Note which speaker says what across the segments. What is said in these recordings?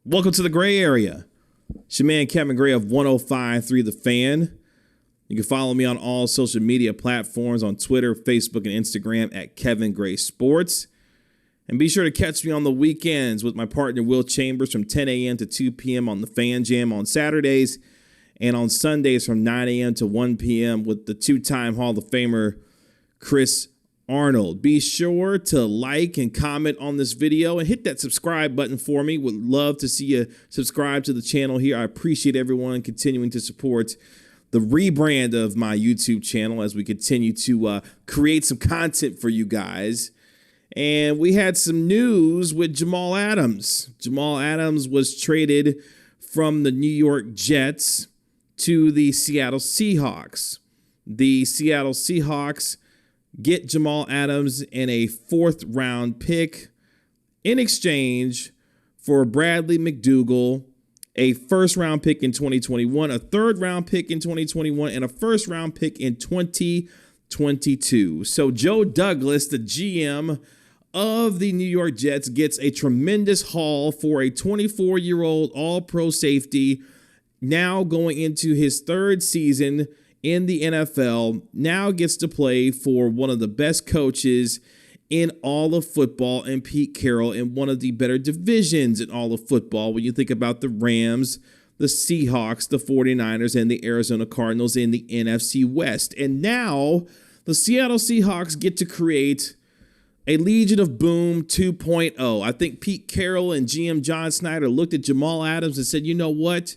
Speaker 1: Welcome to the Gray Area. It's your man Kevin Gray of 105.3 The Fan. You can follow me on all social media platforms on Twitter, Facebook, and Instagram at Kevin Gray Sports. And be sure to catch me on the weekends with my partner Will Chambers from 10 a.m. to 2 p.m. on the Fan Jam on Saturdays, and on Sundays from 9 a.m. to 1 p.m. with the two-time Hall of Famer Chris Arnold. Be sure to like and comment on this video and hit that subscribe button for me. Would love to see you subscribe to the channel here. I appreciate everyone continuing to support the rebrand of my YouTube channel as we continue to create some content for you guys. And we had some news with Jamal Adams. Jamal Adams was traded from the New York Jets to the Seattle Seahawks. The Seattle Seahawks get Jamal Adams in a fourth-round pick in exchange for Bradley McDougall, a first-round pick in 2021, a third-round pick in 2021, and a first-round pick in 2022. So Joe Douglas, the GM of the New York Jets, gets a tremendous haul for a 24-year-old all-pro safety, now going into his third season in the NFL, now gets to play for one of the best coaches in all of football, and Pete Carroll, in one of the better divisions in all of football. When you think about the Rams, the Seahawks, the 49ers, and the Arizona Cardinals in the NFC West. And now the Seattle Seahawks get to create a Legion of Boom 2.0. I think Pete Carroll and GM John Snyder looked at Jamal Adams and said, you know what?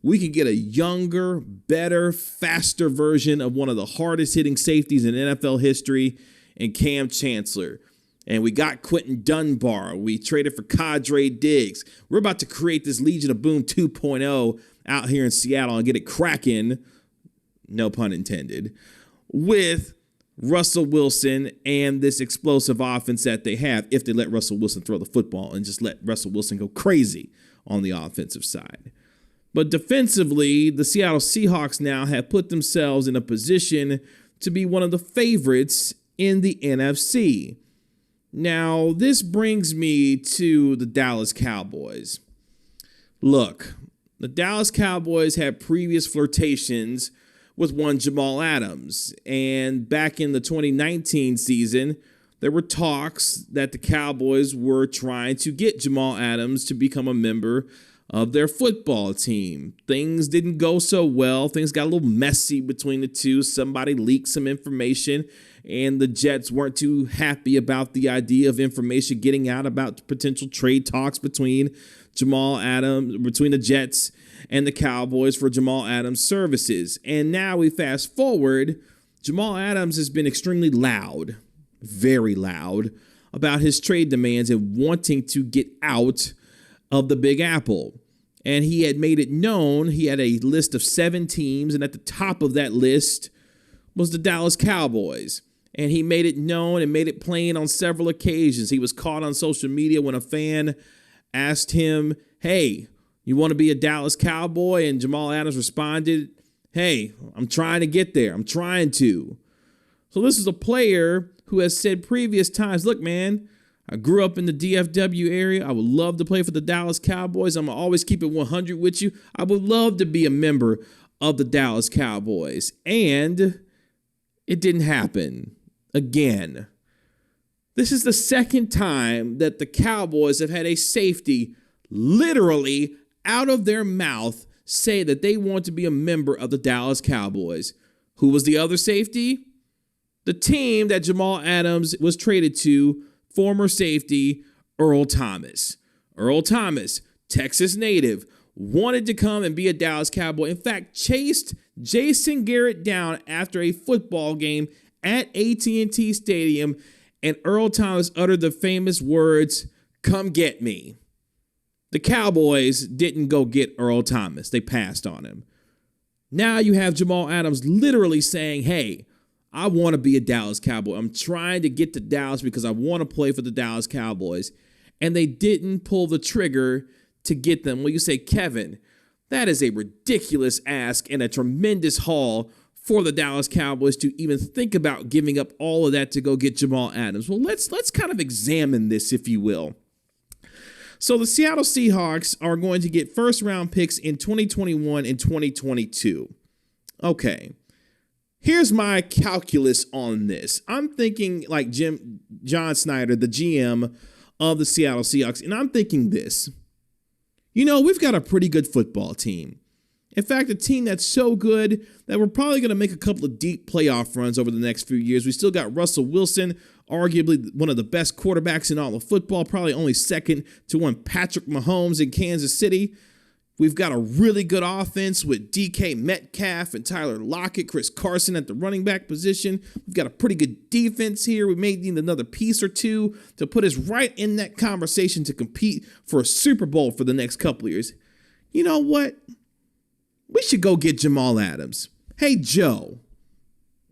Speaker 1: We could get a younger, better, faster version of one of the hardest hitting safeties in NFL history in Cam Chancellor. And we got Quentin Dunbar. We traded for Cadre Diggs. We're about to create this Legion of Boom 2.0 out here in Seattle and get it cracking, no pun intended, with Russell Wilson and this explosive offense that they have, if they let Russell Wilson throw the football and just let Russell Wilson go crazy on the offensive side. But defensively, the Seattle Seahawks now have put themselves in a position to be one of the favorites in the NFC. Now, this brings me to the Dallas Cowboys. Look, the Dallas Cowboys had previous flirtations with one Jamal Adams, and back in the 2019 season, there were talks that the Cowboys were trying to get Jamal Adams to become a member of their football team. Things didn't go so well. Things got a little messy between the two. Somebody leaked some information, and the Jets weren't too happy about the idea of information getting out about potential trade talks between Jamal Adams, between the Jets and the Cowboys for Jamal Adams' services. And now we fast forward. Jamal Adams has been extremely loud, very loud, about his trade demands and wanting to get out of the Big Apple. And he had made it known, he had a list of 7 teams, and at the top of that list was the Dallas Cowboys. And he made it known and made it plain on several occasions. He was caught on social media when a fan asked him, hey, you want to be a Dallas Cowboy? And Jamal Adams responded, hey, I'm trying to get there. I'm trying to. So this is a player who has said previous times, look, man, I grew up in the DFW area. I would love to play for the Dallas Cowboys. I'm going to always keep it 100 with you. I would love to be a member of the Dallas Cowboys. And it didn't happen again. This is the second time that the Cowboys have had a safety literally out of their mouth say that they want to be a member of the Dallas Cowboys. Who was the other safety? The team that Jamal Adams was traded to, former safety Earl Thomas. Earl Thomas, Texas native, wanted to come and be a Dallas Cowboy. In fact, chased Jason Garrett down after a football game at AT&T Stadium, and Earl Thomas uttered the famous words, "Come get me." The Cowboys didn't go get Earl Thomas. They passed on him. Now you have Jamal Adams literally saying, hey, I want to be a Dallas Cowboy. I'm trying to get to Dallas because I want to play for the Dallas Cowboys. And they didn't pull the trigger to get them. Well, you say, Kevin, that is a ridiculous ask and a tremendous haul for the Dallas Cowboys to even think about giving up all of that to go get Jamal Adams. Well, let's kind of examine this, if you will. So the Seattle Seahawks are going to get first-round picks in 2021 and 2022. Okay. Here's my calculus on this. I'm thinking like John Snyder, the GM of the Seattle Seahawks, and I'm thinking this. We've got a pretty good football team. In fact, a team that's so good that we're probably going to make a couple of deep playoff runs over the next few years. We still got Russell Wilson, arguably one of the best quarterbacks in all of football, probably only second to one Patrick Mahomes in Kansas City. We've got a really good offense with DK Metcalf and Tyler Lockett, Chris Carson at the running back position. We've got a pretty good defense here. We may need another piece or two to put us right in that conversation to compete for a Super Bowl for the next couple of years. You know what? We should go get Jamal Adams. Hey, Joe,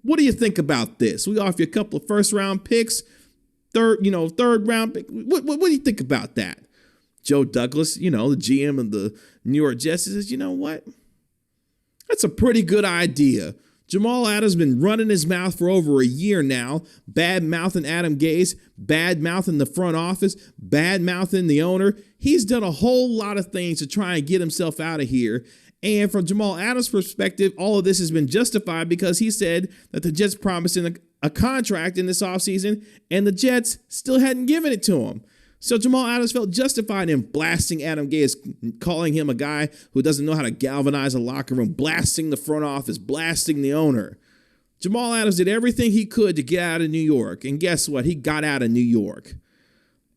Speaker 1: what do you think about this? We offer you a couple of first-round picks, third-round pick. What do you think about that? Joe Douglas, the GM of the New York Jets, says, you know what? That's a pretty good idea. Jamal Adams has been running his mouth for over a year now, bad-mouthing Adam Gase, bad-mouthing the front office, bad-mouthing the owner. He's done a whole lot of things to try and get himself out of here. And from Jamal Adams' perspective, all of this has been justified because he said that the Jets promised him a contract in this offseason, and the Jets still hadn't given it to him. So Jamal Adams felt justified in blasting Adam Gase, calling him a guy who doesn't know how to galvanize a locker room, blasting the front office, blasting the owner. Jamal Adams did everything he could to get out of New York. And guess what? He got out of New York.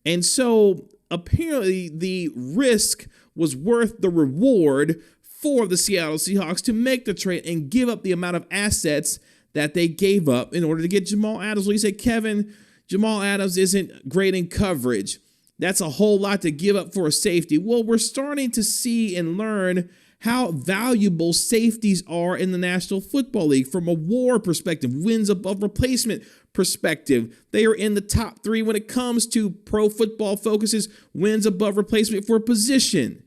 Speaker 1: And so apparently the risk was worth the reward for the Seattle Seahawks to make the trade and give up the amount of assets that they gave up in order to get Jamal Adams. Well, you say, Kevin, Jamal Adams isn't great in coverage. That's a whole lot to give up for a safety. Well, we're starting to see and learn how valuable safeties are in the National Football League from a WAR perspective, wins above replacement perspective. They are in the top 3 when it comes to Pro Football Focus's wins above replacement for position.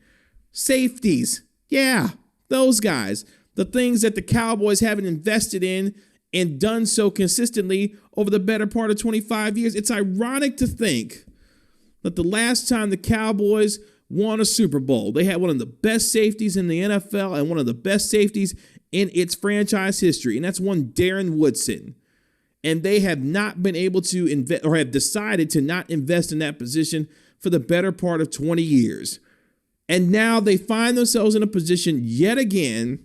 Speaker 1: Safeties. Yeah, those guys. The things that the Cowboys haven't invested in and done so consistently over the better part of 25 years. It's ironic to think that the last time the Cowboys won a Super Bowl, they had one of the best safeties in the NFL and one of the best safeties in its franchise history, and that's one Darren Woodson. And they have not been able to invest, or have decided to not invest in that position for the better part of 20 years. And now they find themselves in a position yet again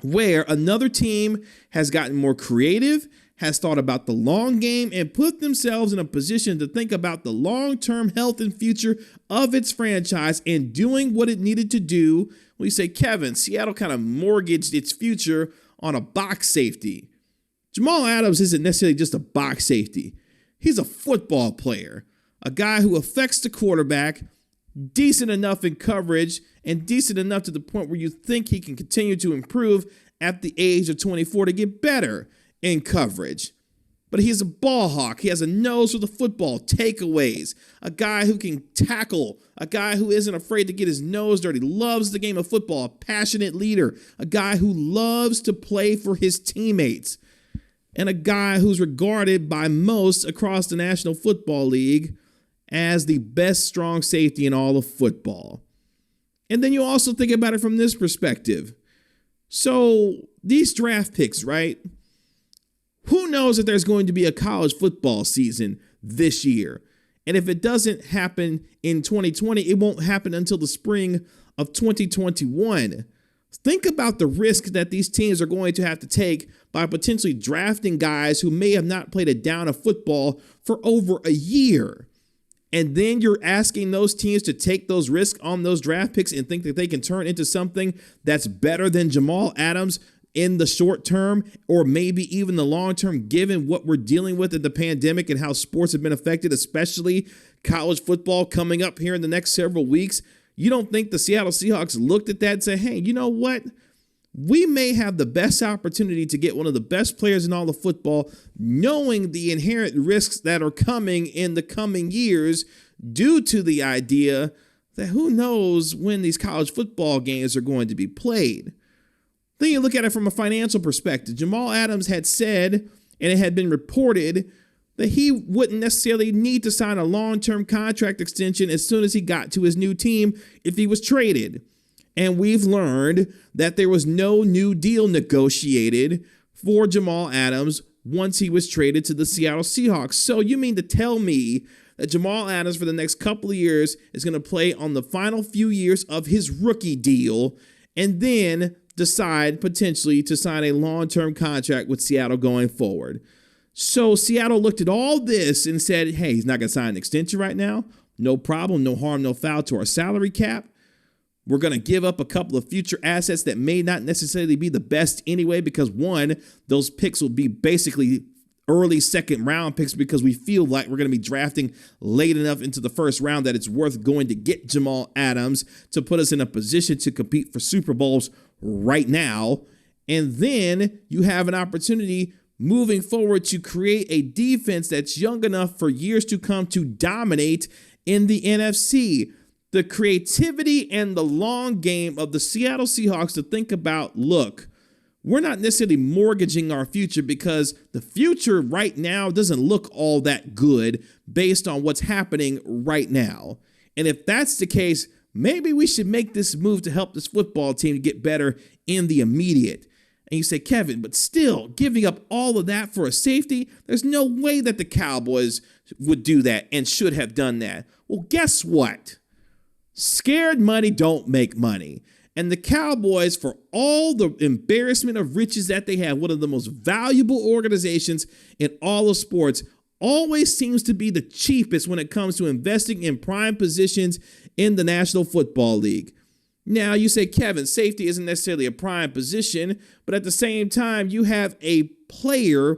Speaker 1: where another team has gotten more creative, has thought about the long game, and put themselves in a position to think about the long-term health and future of its franchise and doing what it needed to do. We say, Kevin, Seattle kind of mortgaged its future on a box safety. Jamal Adams isn't necessarily just a box safety. He's a football player, a guy who affects the quarterback, decent enough in coverage, and decent enough to the point where you think he can continue to improve at the age of 24 to get better in coverage. But he's a ball hawk. He has a nose for the football, takeaways, a guy who can tackle, a guy who isn't afraid to get his nose dirty, loves the game of football, a passionate leader, a guy who loves to play for his teammates, and a guy who's regarded by most across the National Football League as the best strong safety in all of football. And then you also think about it from this perspective. So these draft picks, right? Who knows if there's going to be a college football season this year? And if it doesn't happen in 2020, it won't happen until the spring of 2021. Think about the risk that these teams are going to have to take by potentially drafting guys who may have not played a down of football for over a year. And then you're asking those teams to take those risks on those draft picks and think that they can turn into something that's better than Jamal Adams in the short term, or maybe even the long term, given what we're dealing with in the pandemic and how sports have been affected, especially college football coming up here in the next several weeks. You don't think the Seattle Seahawks looked at that and said, hey, you know what? We may have the best opportunity to get one of the best players in all of football, knowing the inherent risks that are coming in the coming years due to the idea that who knows when these college football games are going to be played. Then you look at it from a financial perspective. Jamal Adams had said, and it had been reported, that he wouldn't necessarily need to sign a long-term contract extension as soon as he got to his new team if he was traded. And we've learned that there was no new deal negotiated for Jamal Adams once he was traded to the Seattle Seahawks. So you mean to tell me that Jamal Adams for the next couple of years is going to play on the final few years of his rookie deal and then decide potentially to sign a long-term contract with Seattle going forward? So Seattle looked at all this and said, hey, he's not going to sign an extension right now. No problem, no harm, no foul to our salary cap. We're going to give up a couple of future assets that may not necessarily be the best anyway, because one, those picks will be basically early second round picks because we feel like we're going to be drafting late enough into the first round that it's worth going to get Jamal Adams to put us in a position to compete for Super Bowls right now. And then you have an opportunity moving forward to create a defense that's young enough for years to come to dominate in the NFC. The creativity and the long game of the Seattle Seahawks to think about, look, we're not necessarily mortgaging our future because the future right now doesn't look all that good based on what's happening right now. And if that's the case, maybe we should make this move to help this football team get better in the immediate. And you say, Kevin, but still giving up all of that for a safety, there's no way that the Cowboys would do that and should have done that. Well, guess what? Scared money don't make money. And the Cowboys, for all the embarrassment of riches that they have, one of the most valuable organizations in all of sports, always seems to be the cheapest when it comes to investing in prime positions in the National Football League. Now, you say, Kevin, safety isn't necessarily a prime position, but at the same time, you have a player,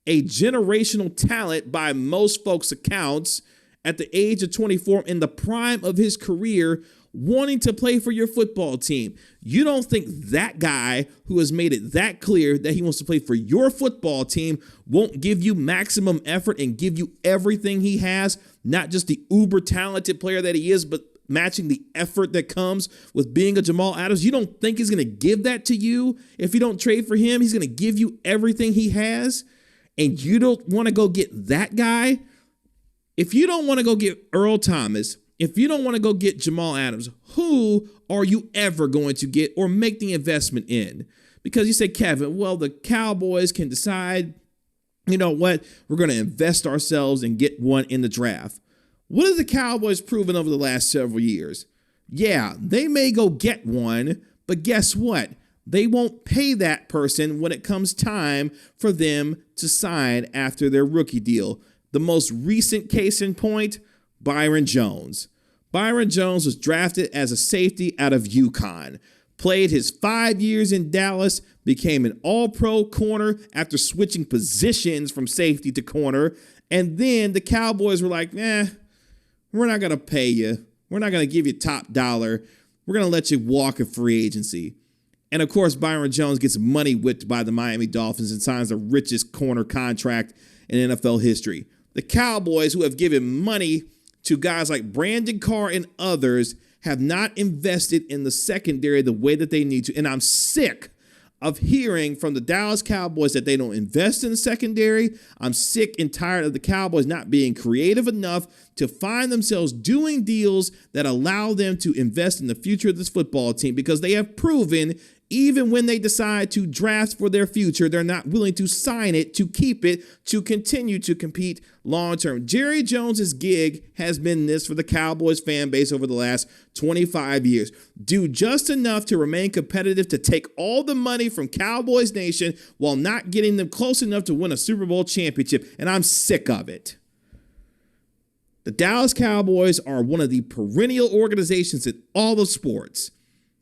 Speaker 1: a generational talent by most folks' accounts, at the age of 24, in the prime of his career, wanting to play for your football team. You don't think that guy who has made it that clear that he wants to play for your football team won't give you maximum effort and give you everything he has, not just the uber talented player that he is, but matching the effort that comes with being a Jamal Adams? You don't think he's going to give that to you if you don't trade for him? He's going to give you everything he has, and you don't want to go get that guy? If you don't want to go get Earl Thomas, if you don't want to go get Jamal Adams, who are you ever going to get or make the investment in? Because you say, Kevin, well, the Cowboys can decide, you know what, we're going to invest ourselves and get one in the draft. What have the Cowboys proven over the last several years? Yeah, they may go get one, but guess what? They won't pay that person when it comes time for them to sign after their rookie deal. The most recent case in point, Byron Jones. Byron Jones was drafted as a safety out of UConn, played his 5 years in Dallas, became an all-pro corner after switching positions from safety to corner, and then the Cowboys were like, we're not going to pay you. We're not going to give you top dollar. We're going to let you walk in free agency. And, of course, Byron Jones gets money whipped by the Miami Dolphins and signs the richest corner contract in NFL history. The Cowboys, who have given money to guys like Brandon Carr and others, have not invested in the secondary the way that they need to. And I'm sick of hearing from the Dallas Cowboys that they don't invest in the secondary. I'm sick and tired of the Cowboys not being creative enough to find themselves doing deals that allow them to invest in the future of this football team, because they have proven even when they decide to draft for their future, they're not willing to sign it, to keep it, to continue to compete long-term. Jerry Jones's gig has been this for the Cowboys fan base over the last 25 years. Do just enough to remain competitive, to take all the money from Cowboys Nation while not getting them close enough to win a Super Bowl championship, and I'm sick of it. The Dallas Cowboys are one of the perennial organizations in all of sports.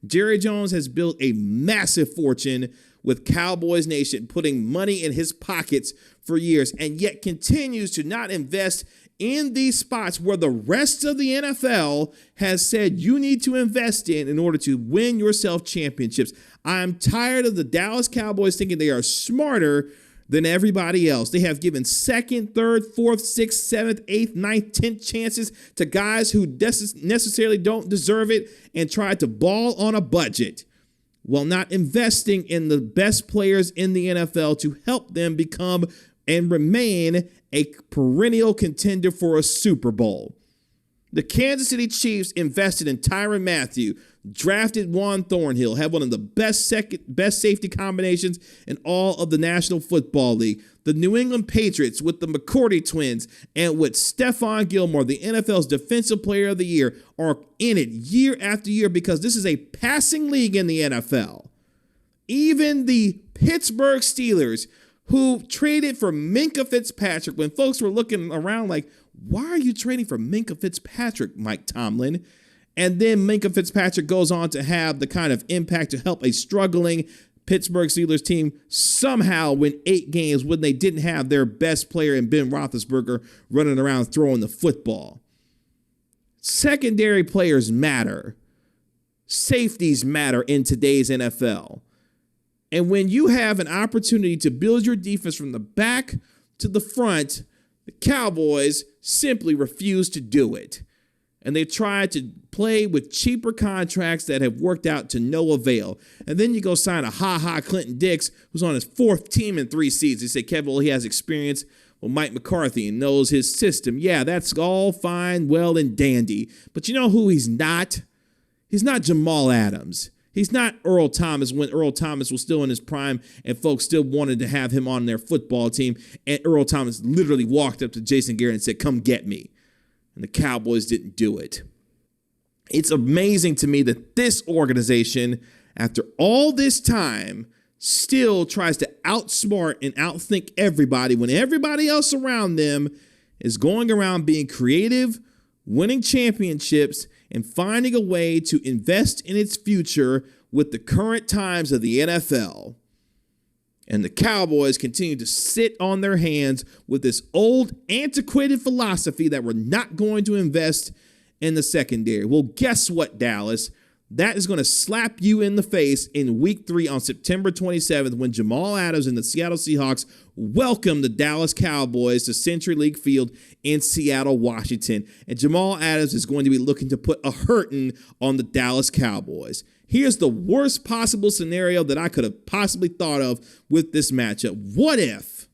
Speaker 1: Jerry Jones has built a massive fortune with Cowboys Nation, putting money in his pockets for years, and yet continues to not invest in these spots where the rest of the NFL has said you need to invest in order to win yourself championships. I'm tired of the Dallas Cowboys thinking they are smarter than everybody else. They have given second, third, fourth, sixth, seventh, eighth, ninth, 10th chances to guys who necessarily don't deserve it and tried to ball on a budget while not investing in the best players in the NFL to help them become and remain a perennial contender for a Super Bowl. The Kansas City Chiefs invested in Tyrann Mathieu, drafted Juan Thornhill, have one of the best safety combinations in all of the National Football League. The New England Patriots with the McCourty twins and with Stephon Gilmore, the NFL's Defensive Player of the Year, are in it year after year because this is a passing league in the NFL. Even the Pittsburgh Steelers, who traded for Minkah Fitzpatrick when folks were looking around like, why are you trading for Minkah Fitzpatrick, Mike Tomlin? And then Minkah Fitzpatrick goes on to have the kind of impact to help a struggling Pittsburgh Steelers team somehow win 8 games when they didn't have their best player in Ben Roethlisberger running around throwing the football. Secondary players matter. Safeties matter in today's NFL. And when you have an opportunity to build your defense from the back to the front, the Cowboys simply refuse to do it. And they try to play with cheaper contracts that have worked out to no avail. And then you go sign a ha-ha Clinton Dix, who's on his 4th team in 3 seasons. They say, Kevin, well, he has experience with Mike McCarthy and knows his system. Yeah, that's all fine, well, and dandy. But you know who he's not? He's not Jamal Adams. He's not Earl Thomas when Earl Thomas was still in his prime and folks still wanted to have him on their football team. And Earl Thomas literally walked up to Jason Garrett and said, come get me. And the Cowboys didn't do it. It's amazing to me that this organization, after all this time, still tries to outsmart and outthink everybody when everybody else around them is going around being creative, winning championships, and finding a way to invest in its future with the current times of the NFL. And the Cowboys continue to sit on their hands with this old, antiquated philosophy that we're not going to invest in the secondary. Well, guess what, Dallas? That is going to slap you in the face in Week 3 on September 27th when Jamal Adams and the Seattle Seahawks welcome the Dallas Cowboys to Century League Field in Seattle, Washington. And Jamal Adams is going to be looking to put a hurting on the Dallas Cowboys. Here's the worst possible scenario that I could have possibly thought of with this matchup. What if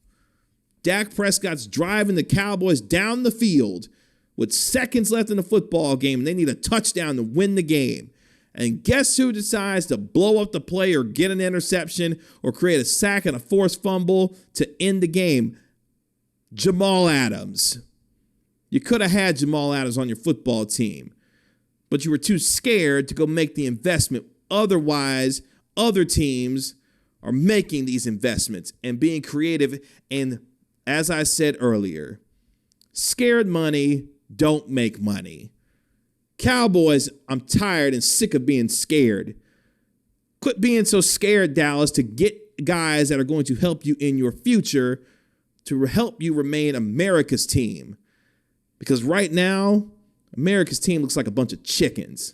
Speaker 1: Dak Prescott's driving the Cowboys down the field with seconds left in the football game and they need a touchdown to win the game? And guess who decides to blow up the play or get an interception or create a sack and a forced fumble to end the game? Jamal Adams. You could have had Jamal Adams on your football team, but you were too scared to go make the investment. Otherwise, other teams are making these investments and being creative. And as I said earlier, scared money don't make money. Cowboys, I'm tired and sick of being scared. Quit being so scared, Dallas, to get guys that are going to help you in your future to help you remain America's team. Because right now, America's team looks like a bunch of chickens.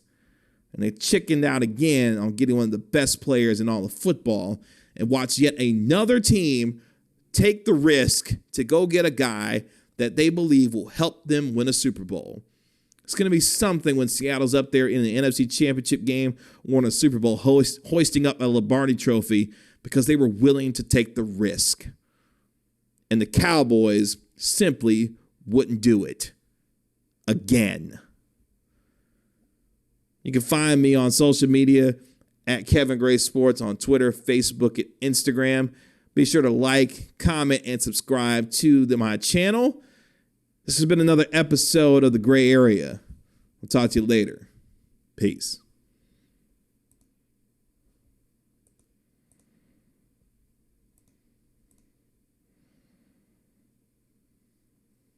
Speaker 1: And they chickened out again on getting one of the best players in all of football and watch yet another team take the risk to go get a guy that they believe will help them win a Super Bowl. It's going to be something when Seattle's up there in the NFC Championship game or in a Super Bowl hoisting up a Lombardi trophy because they were willing to take the risk. And the Cowboys simply wouldn't do it again. You can find me on social media at Kevin Gray Sports on Twitter, Facebook, and Instagram. Be sure to like, comment, and subscribe to my channel. This has been another episode of The Gray Area. We'll talk to you later. Peace.